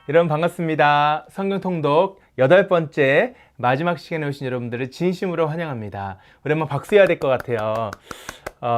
여러분 반갑습니다. 성경 통독 8번째 마지막 시간에 오신 여러분들을 진심으로 환영합니다. 우리 한번 박수 해야 될 것 같아요.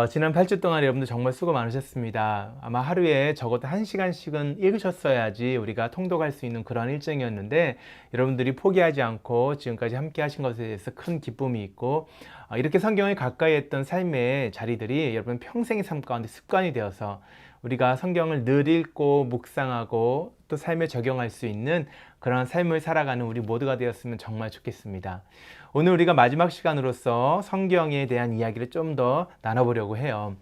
지난 8주 동안 여러분들 정말 수고 많으셨습니다. 아마 하루에 적어도 1시간씩은 읽으셨어야지 우리가 통독할 수 있는 그런 일정이었는데 여러분들이 포기하지 않고 지금까지 함께 하신 것에 대해서 큰 기쁨이 있고 이렇게 성경을 가까이 했던 삶의 자리들이 여러분 평생의 삶 가운데 습관이 되어서 우리가 성경을 늘 읽고 묵상하고 또 삶에 적용할 수 있는 그런 삶을 살아가는 우리 모두가 되었으면 정말 좋겠습니다. 오늘 우리가 마지막 시간으로서 성경에 대한 이야기를 좀 더 나눠보려고 해요.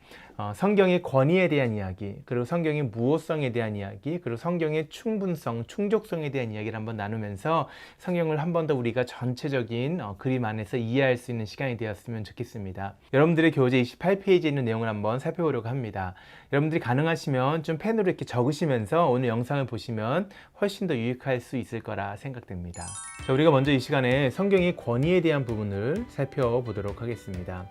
성경의 권위에 대한 이야기, 그리고 성경의 무호성에 대한 이야기, 그리고 성경의 충분성, 충족성에 대한 이야기를 한번 나누면서 성경을 한 번 더 우리가 전체적인 그림 안에서 이해할 수 있는 시간이 되었으면 좋겠습니다. 여러분들의 교재 28페이지에 있는 내용을 한번 살펴보려고 합니다. 여러분들이 가능하시면 좀 펜으로 이렇게 적으시면서 오늘 영상을 보시면 훨씬 더 유익할 수 있을 거라 생각됩니다. 자, 우리가 먼저 이 시간에 성경의 권위에 대한 부분을 살펴보도록 하겠습니다.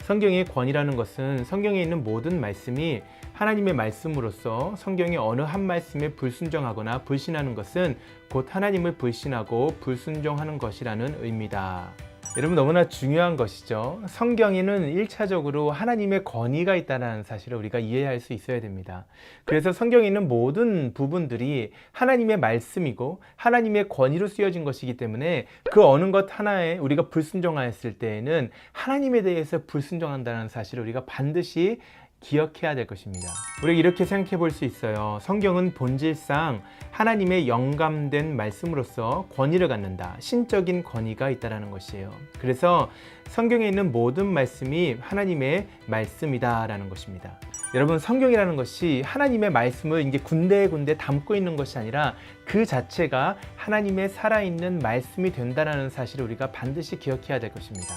성경의 권위라는 것은 성경에 있는 모든 말씀이 하나님의 말씀으로서 성경의 어느 한 말씀에 불순종하거나 불신하는 것은 곧 하나님을 불신하고 불순종하는 것이라는 의미다. 여러분 너무나 중요한 것이죠. 성경에는 1차적으로 하나님의 권위가 있다는 사실을 우리가 이해할 수 있어야 됩니다. 그래서 성경에 있는 모든 부분들이 하나님의 말씀이고 하나님의 권위로 쓰여진 것이기 때문에 그 어느 것 하나에 우리가 불순종하였을 때에는 하나님에 대해서 불순종한다는 사실을 우리가 반드시 기억해야 될 것입니다. 우리가 이렇게 생각해 볼 수 있어요. 성경은 본질상 하나님의 영감된 말씀으로서 권위를 갖는다. 신적인 권위가 있다는 것이에요. 그래서 성경에 있는 모든 말씀이 하나님의 말씀이다라는 것입니다. 여러분 성경이라는 것이 하나님의 말씀을 이제 군데군데 담고 있는 것이 아니라 그 자체가 하나님의 살아있는 말씀이 된다는 사실을 우리가 반드시 기억해야 될 것입니다.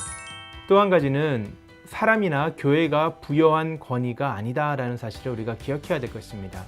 또 한 가지는 사람이나 교회가 부여한 권위가 아니다라는 사실을 우리가 기억해야 될 것입니다.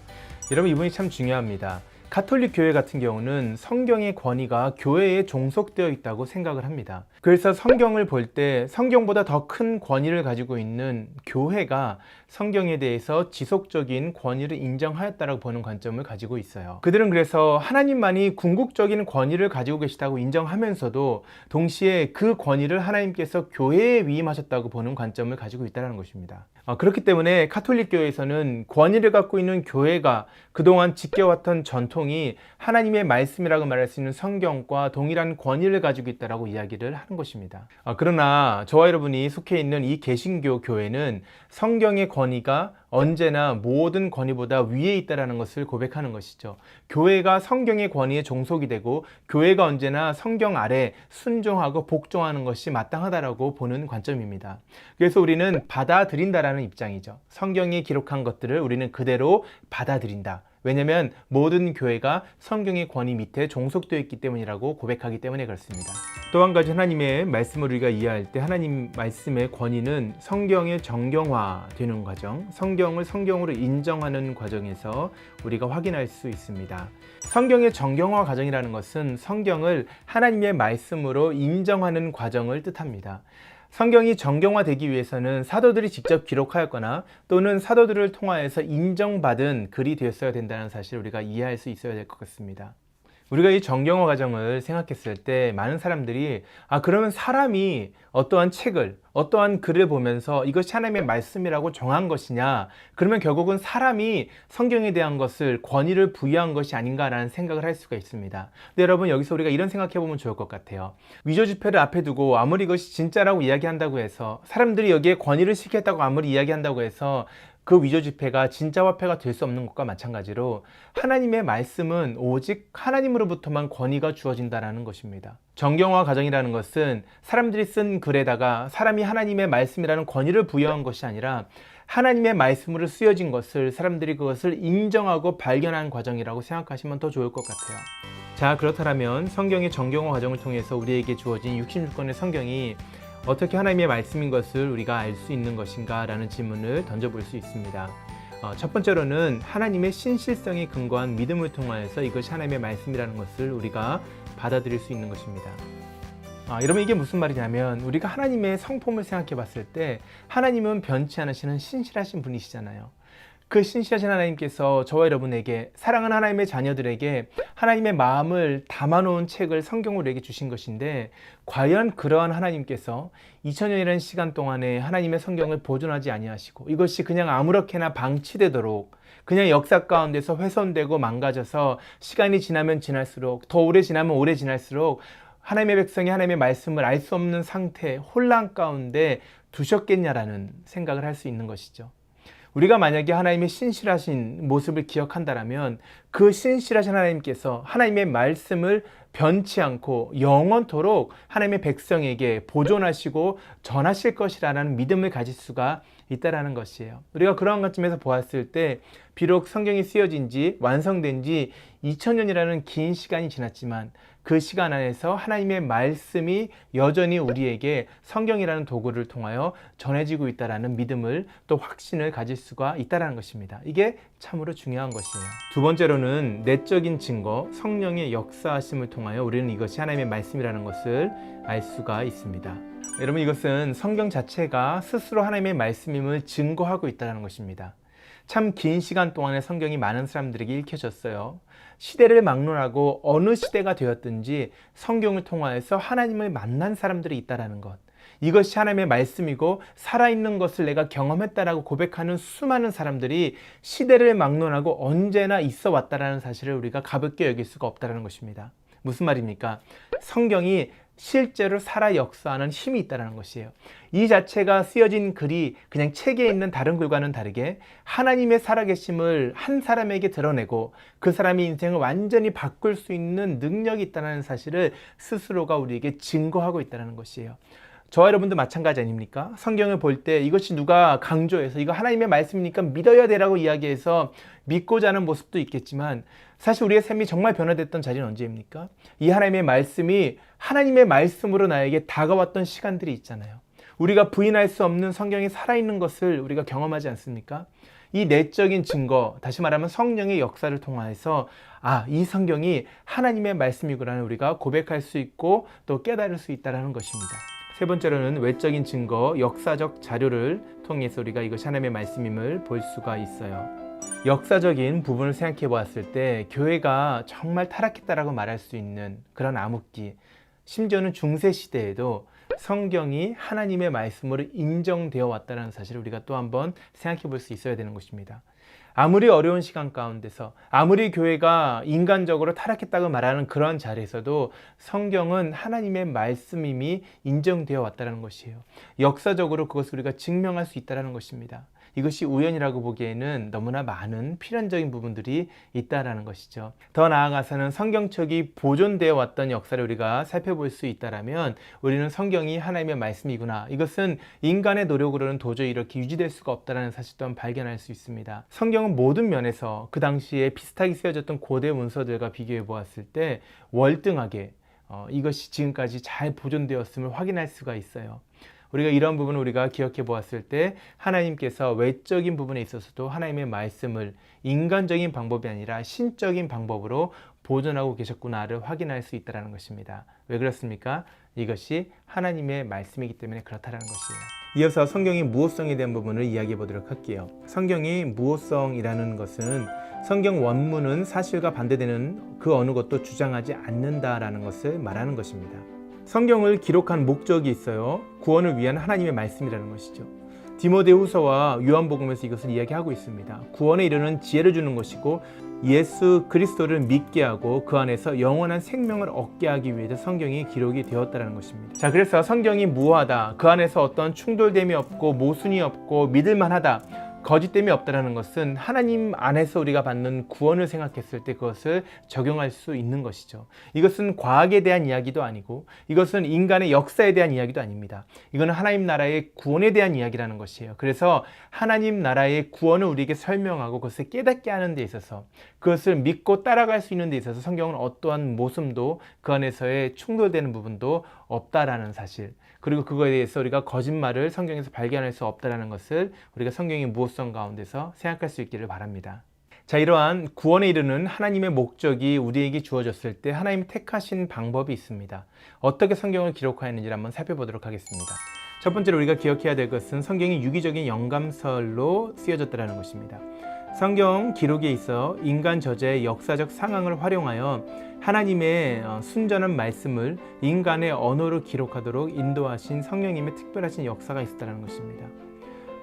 여러분 이분이 참 중요합니다. 가톨릭 교회 같은 경우는 성경의 권위가 교회에 종속되어 있다고 생각을 합니다. 그래서 성경을 볼 때 성경보다 더 큰 권위를 가지고 있는 교회가 성경에 대해서 지속적인 권위를 인정하였다고 보는 관점을 가지고 있어요. 그들은 그래서 하나님만이 궁극적인 권위를 가지고 계시다고 인정하면서도 동시에 그 권위를 하나님께서 교회에 위임하셨다고 보는 관점을 가지고 있다는 것입니다. 그렇기 때문에 가톨릭 교회에서는 권위를 갖고 있는 교회가 그동안 지켜왔던 전통이 하나님의 말씀이라고 말할 수 있는 성경과 동일한 권위를 가지고 있다고 이야기를 하는 것입니다. 그러나 저와 여러분이 속해 있는 이 개신교 교회는 성경의 권위가 언제나 모든 권위보다 위에 있다는 것을 고백하는 것이죠. 교회가 성경의 권위에 종속이 되고 교회가 언제나 성경 아래 순종하고 복종하는 것이 마땅하다고 보는 관점입니다. 그래서 우리는 받아들인다라는 입장이죠. 성경이 기록한 것들을 우리는 그대로 받아들인다. 왜냐하면 모든 교회가 성경의 권위 밑에 종속되어 있기 때문이라고 고백하기 때문에 그렇습니다. 또 한 가지 하나님의 말씀을 우리가 이해할 때 하나님 말씀의 권위는 성경의 정경화되는 과정, 성경을 성경으로 인정하는 과정에서 우리가 확인할 수 있습니다. 성경의 정경화 과정이라는 것은 성경을 하나님의 말씀으로 인정하는 과정을 뜻합니다. 성경이 정경화되기 위해서는 사도들이 직접 기록하였거나 또는 사도들을 통하여서 인정받은 글이 되었어야 된다는 사실을 우리가 이해할 수 있어야 될 것 같습니다. 우리가 이 정경화 과정을 생각했을 때 많은 사람들이 그러면 사람이 어떠한 책을 어떠한 글을 보면서 이것이 하나님의 말씀이라고 정한 것이냐, 그러면 결국은 사람이 성경에 대한 것을 권위를 부여한 것이 아닌가라는 생각을 할 수가 있습니다. 근데 여러분 여기서 우리가 이런 생각해 보면 좋을 것 같아요. 위조지폐를 앞에 두고 아무리 이것이 진짜라고 이야기한다고 해서 사람들이 여기에 권위를 시켰다고 아무리 이야기한다고 해서 그 위조지폐가 진짜 화폐가 될 수 없는 것과 마찬가지로 하나님의 말씀은 오직 하나님으로부터만 권위가 주어진다는 것입니다. 정경화 과정이라는 것은 사람들이 쓴 글에다가 사람이 하나님의 말씀이라는 권위를 부여한 것이 아니라 하나님의 말씀으로 쓰여진 것을 사람들이 그것을 인정하고 발견한 과정이라고 생각하시면 더 좋을 것 같아요. 자, 그렇다면 성경의 정경화 과정을 통해서 우리에게 주어진 66권의 성경이 어떻게 하나님의 말씀인 것을 우리가 알 수 있는 것인가 라는 질문을 던져볼 수 있습니다. 첫 번째로는 하나님의 신실성에 근거한 믿음을 통하여서 이것이 하나님의 말씀이라는 것을 우리가 받아들일 수 있는 것입니다. 여러분 이게 무슨 말이냐면 우리가 하나님의 성품을 생각해 봤을 때 하나님은 변치 않으시는 신실하신 분이시잖아요. 그 신실하신 하나님께서 저와 여러분에게, 사랑하는 하나님의 자녀들에게 하나님의 마음을 담아놓은 책을 성경으로 우리에게 주신 것인데, 과연 그러한 하나님께서 2000년이라는 시간 동안에 하나님의 성경을 보존하지 아니하시고 이것이 그냥 아무렇게나 방치되도록, 그냥 역사 가운데서 훼손되고 망가져서 시간이 지나면 지날수록, 더 오래 지나면 오래 지날수록 하나님의 백성이 하나님의 말씀을 알 수 없는 상태, 혼란 가운데 두셨겠냐라는 생각을 할 수 있는 것이죠. 우리가 만약에 하나님의 신실하신 모습을 기억한다면 그 신실하신 하나님께서 하나님의 말씀을 변치 않고 영원토록 하나님의 백성에게 보존하시고 전하실 것이라는 믿음을 가질 수가 있다라는 것이에요. 우리가 그러한 관점에서 보았을 때 비록 성경이 쓰여진 지, 완성된 지 2000년이라는 긴 시간이 지났지만 그 시간 안에서 하나님의 말씀이 여전히 우리에게 성경이라는 도구를 통하여 전해지고 있다라는 믿음을, 또 확신을 가질 수가 있다라는 것입니다. 이게 참으로 중요한 것이에요. 두 번째로는 내적인 증거, 성령의 역사하심을 통하여 우리는 이것이 하나님의 말씀이라는 것을 알 수가 있습니다. 여러분, 이것은 성경 자체가 스스로 하나님의 말씀임을 증거하고 있다는 것입니다. 참 긴 시간 동안에 성경이 많은 사람들에게 읽혀졌어요. 시대를 막론하고 어느 시대가 되었든지 성경을 통하여서 하나님을 만난 사람들이 있다는 것, 이것이 하나님의 말씀이고 살아있는 것을 내가 경험했다라고 고백하는 수많은 사람들이 시대를 막론하고 언제나 있어 왔다는 사실을 우리가 가볍게 여길 수가 없다는 것입니다. 무슨 말입니까? 성경이 실제로 살아 역사하는 힘이 있다는 것이에요. 이 자체가 쓰여진 글이 그냥 책에 있는 다른 글과는 다르게 하나님의 살아계심을 한 사람에게 드러내고 그 사람의 인생을 완전히 바꿀 수 있는 능력이 있다는 사실을 스스로가 우리에게 증거하고 있다는 것이에요. 저와 여러분도 마찬가지 아닙니까? 성경을 볼 때 이것이 누가 강조해서 이거 하나님의 말씀이니까 믿어야 되라고 이야기해서 믿고자 하는 모습도 있겠지만, 사실 우리의 삶이 정말 변화됐던 자리는 언제입니까? 이 하나님의 말씀이 하나님의 말씀으로 나에게 다가왔던 시간들이 있잖아요. 우리가 부인할 수 없는 성경이 살아있는 것을 우리가 경험하지 않습니까? 이 내적인 증거, 다시 말하면 성령의 역사를 통해서 이 성경이 하나님의 말씀이구나를 우리가 고백할 수 있고 또 깨달을 수 있다는 것입니다. 세 번째로는 외적인 증거, 역사적 자료를 통해서 우리가 이것이 하나님의 말씀임을 볼 수가 있어요. 역사적인 부분을 생각해 보았을 때 교회가 정말 타락했다라고 말할 수 있는 그런 암흑기, 심지어는 중세 시대에도 성경이 하나님의 말씀으로 인정되어 왔다는 사실을 우리가 또 한번 생각해 볼 수 있어야 되는 것입니다. 아무리 어려운 시간 가운데서, 아무리 교회가 인간적으로 타락했다고 말하는 그런 자리에서도 성경은 하나님의 말씀임이 인정되어 왔다는 것이에요. 역사적으로 그것을 우리가 증명할 수 있다는 것입니다. 이것이 우연이라고 보기에는 너무나 많은 필연적인 부분들이 있다는 것이죠. 더 나아가서는 성경책이 보존되어 왔던 역사를 우리가 살펴볼 수 있다면 우리는 성경이 하나님의 말씀이구나, 이것은 인간의 노력으로는 도저히 이렇게 유지될 수가 없다는 사실 또한 발견할 수 있습니다. 성경은 모든 면에서 그 당시에 비슷하게 쓰여졌던 고대 문서들과 비교해 보았을 때 월등하게 이것이 지금까지 잘 보존되었음을 확인할 수가 있어요. 우리가 이런 부분을 우리가 기억해 보았을 때 하나님께서 외적인 부분에 있어서도 하나님의 말씀을 인간적인 방법이 아니라 신적인 방법으로 보존하고 계셨구나를 확인할 수 있다는 것입니다. 왜 그렇습니까? 이것이 하나님의 말씀이기 때문에 그렇다는 것이에요. 이어서 성경의 무호성에 대한 부분을 이야기해 보도록 할게요. 성경의 무호성이라는 것은 성경 원문은 사실과 반대되는 그 어느 것도 주장하지 않는다라는 것을 말하는 것입니다. 성경을 기록한 목적이 있어요. 구원을 위한 하나님의 말씀이라는 것이죠. 디모데후서와 요한복음에서 이것을 이야기하고 있습니다. 구원에 이르는 지혜를 주는 것이고 예수 그리스도를 믿게 하고 그 안에서 영원한 생명을 얻게 하기 위해서 성경이 기록이 되었다는 것입니다. 자, 그래서 성경이 무하다, 그 안에서 어떤 충돌됨이 없고 모순이 없고 믿을만하다, 거짓됨이 없다는 것은 하나님 안에서 우리가 받는 구원을 생각했을 때 그것을 적용할 수 있는 것이죠. 이것은 과학에 대한 이야기도 아니고 이것은 인간의 역사에 대한 이야기도 아닙니다. 이거는 하나님 나라의 구원에 대한 이야기라는 것이에요. 그래서 하나님 나라의 구원을 우리에게 설명하고 그것을 깨닫게 하는 데 있어서, 그것을 믿고 따라갈 수 있는 데 있어서 성경은 어떠한 모순도 그 안에서의 충돌되는 부분도 없다라는 사실, 그리고 그거에 대해서 우리가 거짓말을 성경에서 발견할 수 없다는 것을 우리가 성경의 무호성 가운데서 생각할 수 있기를 바랍니다. 자, 이러한 구원에 이르는 하나님의 목적이 우리에게 주어졌을 때 하나님이 택하신 방법이 있습니다. 어떻게 성경을 기록하였는지를 한번 살펴보도록 하겠습니다. 첫 번째로 우리가 기억해야 될 것은 성경이 유기적인 영감설로 쓰여졌다는 것입니다. 성경 기록에 있어 인간 저자의 역사적 상황을 활용하여 하나님의 순전한 말씀을 인간의 언어로 기록하도록 인도하신 성령님의 특별하신 역사가 있었다는 것입니다.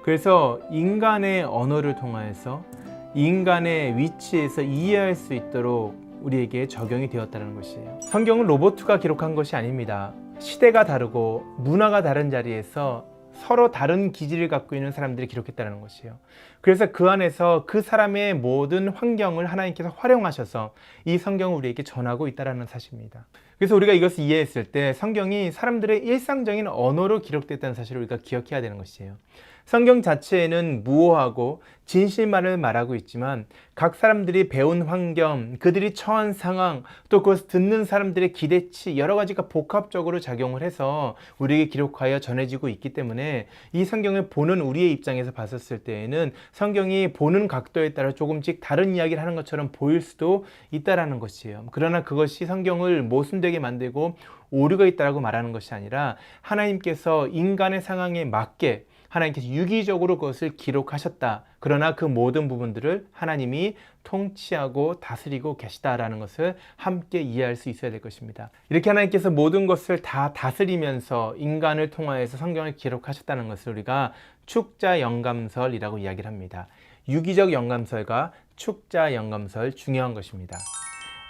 그래서 인간의 언어를 통하여서 인간의 위치에서 이해할 수 있도록 우리에게 적용이 되었다는 것이에요. 성경은 로봇가 기록한 것이 아닙니다. 시대가 다르고 문화가 다른 자리에서 서로 다른 기질을 갖고 있는 사람들이 기록했다는 것이에요. 그래서 그 안에서 그 사람의 모든 환경을 하나님께서 활용하셔서 이 성경을 우리에게 전하고 있다는 사실입니다. 그래서 우리가 이것을 이해했을 때 성경이 사람들의 일상적인 언어로 기록됐다는 사실을 우리가 기억해야 되는 것이에요. 성경 자체에는 무오하고 진실만을 말하고 있지만 각 사람들이 배운 환경, 그들이 처한 상황, 또 그것을 듣는 사람들의 기대치 여러 가지가 복합적으로 작용을 해서 우리에게 기록하여 전해지고 있기 때문에 이 성경을 보는 우리의 입장에서 봤었을 때에는 성경이 보는 각도에 따라 조금씩 다른 이야기를 하는 것처럼 보일 수도 있다라는 것이에요. 그러나 그것이 성경을 모순되게 만들고 오류가 있다라고 말하는 것이 아니라 하나님께서 인간의 상황에 맞게 하나님께서 유기적으로 그것을 기록하셨다. 그러나 그 모든 부분들을 하나님이 통치하고 다스리고 계시다라는 것을 함께 이해할 수 있어야 될 것입니다. 이렇게 하나님께서 모든 것을 다 다스리면서 인간을 통하여서 성경을 기록하셨다는 것을 우리가 축자 영감설이라고 이야기를 합니다. 유기적 영감설과 축자 영감설 중요한 것입니다.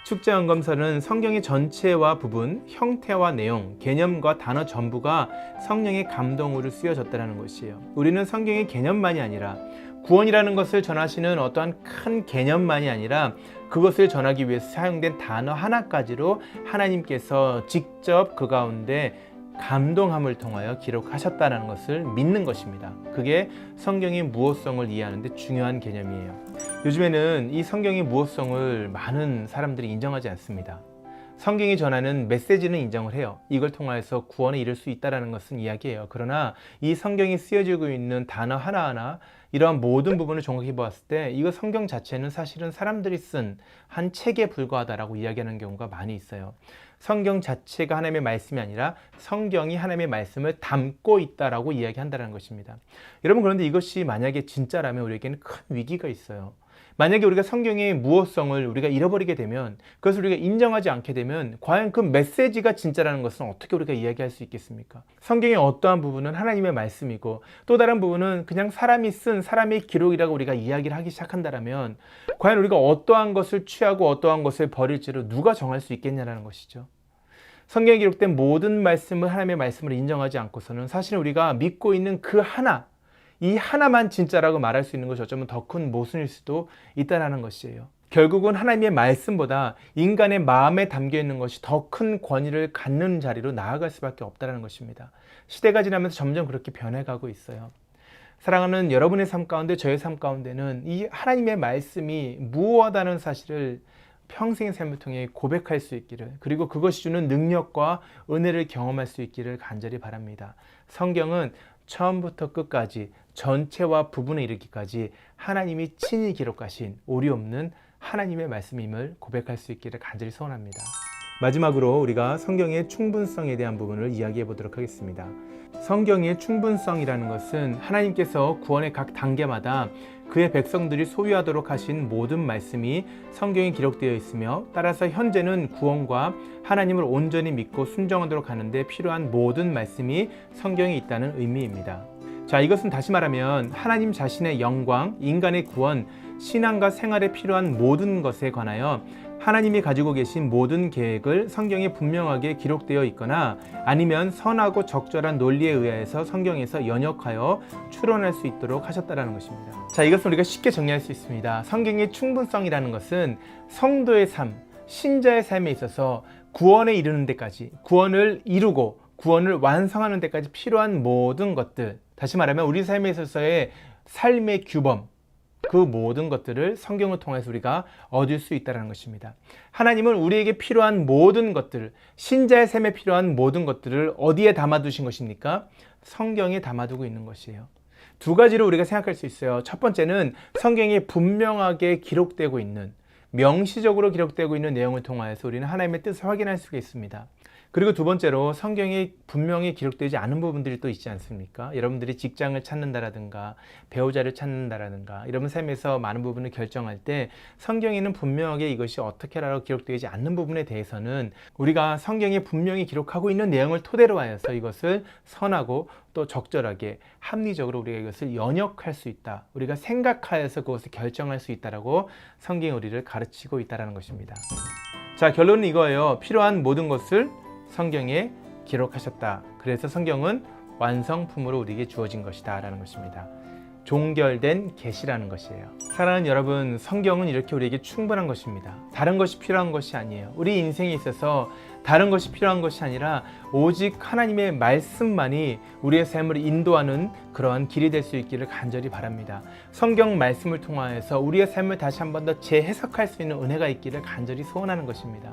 축자 영감설은 성경의 전체와 부분, 형태와 내용, 개념과 단어 전부가 성령의 감동으로 쓰여졌다는 것이에요. 우리는 성경의 개념만이 아니라 구원이라는 것을 전하시는 어떠한 큰 개념만이 아니라 그것을 전하기 위해서 사용된 단어 하나까지로 하나님께서 직접 그 가운데 감동함을 통하여 기록하셨다는 것을 믿는 것입니다. 그게 성경의 무호성을 이해하는 데 중요한 개념이에요. 요즘에는 이 성경의 무호성을 많은 사람들이 인정하지 않습니다. 성경이 전하는 메시지는 인정을 해요. 이걸 통해서 구원에 이를 수 있다는 것은 이야기해요. 그러나 이 성경이 쓰여지고 있는 단어 하나하나 이러한 모든 부분을 종합해 보았을 때 이거 성경 자체는 사실은 사람들이 쓴 한 책에 불과하다라고 이야기하는 경우가 많이 있어요. 성경 자체가 하나님의 말씀이 아니라 성경이 하나님의 말씀을 담고 있다라고 이야기한다는 것입니다. 여러분, 그런데 이것이 만약에 진짜라면 우리에게는 큰 위기가 있어요. 만약에 우리가 성경의 무호성을 우리가 잃어버리게 되면, 그것을 우리가 인정하지 않게 되면 과연 그 메시지가 진짜라는 것은 어떻게 우리가 이야기할 수 있겠습니까? 성경의 어떠한 부분은 하나님의 말씀이고 또 다른 부분은 그냥 사람이 쓴 사람의 기록이라고 우리가 이야기를 하기 시작한다면 과연 우리가 어떠한 것을 취하고 어떠한 것을 버릴지를 누가 정할 수 있겠냐는 것이죠. 성경에 기록된 모든 말씀을 하나님의 말씀을 인정하지 않고서는 사실 우리가 믿고 있는 그 하나, 이 하나만 진짜라고 말할 수 있는 것이 어쩌면 더 큰 모순일 수도 있다는 것이에요. 결국은 하나님의 말씀보다 인간의 마음에 담겨 있는 것이 더 큰 권위를 갖는 자리로 나아갈 수밖에 없다는 것입니다. 시대가 지나면서 점점 그렇게 변해가고 있어요. 사랑하는 여러분의 삶 가운데, 저의 삶 가운데는 이 하나님의 말씀이 무엇하다는 사실을 평생의 삶을 통해 고백할 수 있기를, 그리고 그것이 주는 능력과 은혜를 경험할 수 있기를 간절히 바랍니다. 성경은 처음부터 끝까지 전체와 부분에 이르기까지 하나님이 친히 기록하신 오류 없는 하나님의 말씀임을 고백할 수 있기를 간절히 소원합니다. 마지막으로 우리가 성경의 충분성에 대한 부분을 이야기해 보도록 하겠습니다. 성경의 충분성이라는 것은 하나님께서 구원의 각 단계마다 그의 백성들이 소유하도록 하신 모든 말씀이 성경에 기록되어 있으며, 따라서 현재는 구원과 하나님을 온전히 믿고 순종하도록 하는데 필요한 모든 말씀이 성경에 있다는 의미입니다. 자, 이것은 다시 말하면 하나님 자신의 영광, 인간의 구원, 신앙과 생활에 필요한 모든 것에 관하여 하나님이 가지고 계신 모든 계획을 성경에 분명하게 기록되어 있거나 아니면 선하고 적절한 논리에 의하여서 성경에서 연역하여 추론할 수 있도록 하셨다는 것입니다. 자, 이것은 우리가 쉽게 정리할 수 있습니다. 성경의 충분성이라는 것은 성도의 삶, 신자의 삶에 있어서 구원에 이르는 데까지, 구원을 이루고 구원을 완성하는 데까지 필요한 모든 것들, 다시 말하면 우리 삶에 있어서의 삶의 규범, 그 모든 것들을 성경을 통해서 우리가 얻을 수 있다는 것입니다. 하나님은 우리에게 필요한 모든 것들을, 신자의 삶에 필요한 모든 것들을 어디에 담아두신 것입니까? 성경에 담아두고 있는 것이에요. 두 가지로 우리가 생각할 수 있어요. 첫 번째는 성경에 분명하게 기록되고 있는, 명시적으로 기록되고 있는 내용을 통하여서 우리는 하나님의 뜻을 확인할 수가 있습니다. 그리고 두 번째로 성경에 분명히 기록되지 않은 부분들이 또 있지 않습니까? 여러분들이 직장을 찾는다라든가 배우자를 찾는다라든가 이런 삶에서 많은 부분을 결정할 때 성경에는 분명하게 이것이 어떻게라고 기록되지 않는 부분에 대해서는 우리가 성경에 분명히 기록하고 있는 내용을 토대로 하여서 이것을 선하고 또 적절하게 합리적으로 우리가 이것을 연역할 수 있다. 우리가 생각하여서 그것을 결정할 수 있다라고 성경이 우리를 가르치고 있다는 것입니다. 자, 결론은 이거예요. 필요한 모든 것을 성경에 기록하셨다. 그래서 성경은 완성품으로 우리에게 주어진 것이다 라는 것입니다. 종결된 계시라는 것이에요. 사랑하는 여러분, 성경은 이렇게 우리에게 충분한 것입니다. 다른 것이 필요한 것이 아니에요. 우리 인생에 있어서 다른 것이 필요한 것이 아니라 오직 하나님의 말씀만이 우리의 삶을 인도하는 그러한 길이 될 수 있기를 간절히 바랍니다. 성경 말씀을 통하여서 우리의 삶을 다시 한 번 더 재해석할 수 있는 은혜가 있기를 간절히 소원하는 것입니다.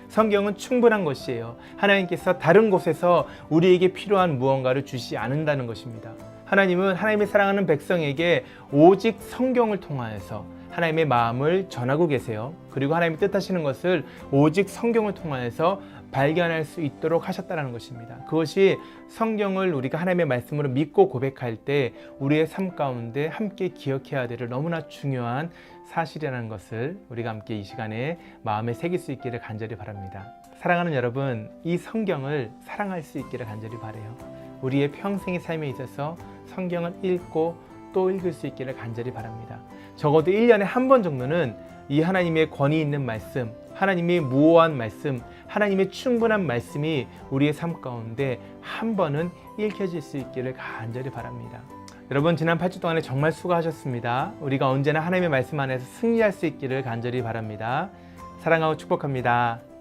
성경은 충분한 것이에요. 하나님께서 다른 곳에서 우리에게 필요한 무언가를 주시지 않는다는 것입니다. 하나님은 하나님의 사랑하는 백성에게 오직 성경을 통하여서 하나님의 마음을 전하고 계세요. 그리고 하나님이 뜻하시는 것을 오직 성경을 통하여서 발견할 수 있도록 하셨다는 것입니다. 그것이 성경을 우리가 하나님의 말씀으로 믿고 고백할 때 우리의 삶 가운데 함께 기억해야 될 너무나 중요한 사실이라는 것을 우리가 함께 이 시간에 마음에 새길 수 있기를 간절히 바랍니다. 사랑하는 여러분, 이 성경을 사랑할 수 있기를 간절히 바라요. 우리의 평생의 삶에 있어서 성경을 읽고 또 읽을 수 있기를 간절히 바랍니다. 적어도 1년에 한 번 정도는 이 하나님의 권위 있는 말씀, 하나님의 무오한 말씀, 하나님의 충분한 말씀이 우리의 삶 가운데 한 번은 읽혀질 수 있기를 간절히 바랍니다. 여러분, 지난 8주 동안에 정말 수고하셨습니다. 우리가 언제나 하나님의 말씀 안에서 승리할 수 있기를 간절히 바랍니다. 사랑하고 축복합니다.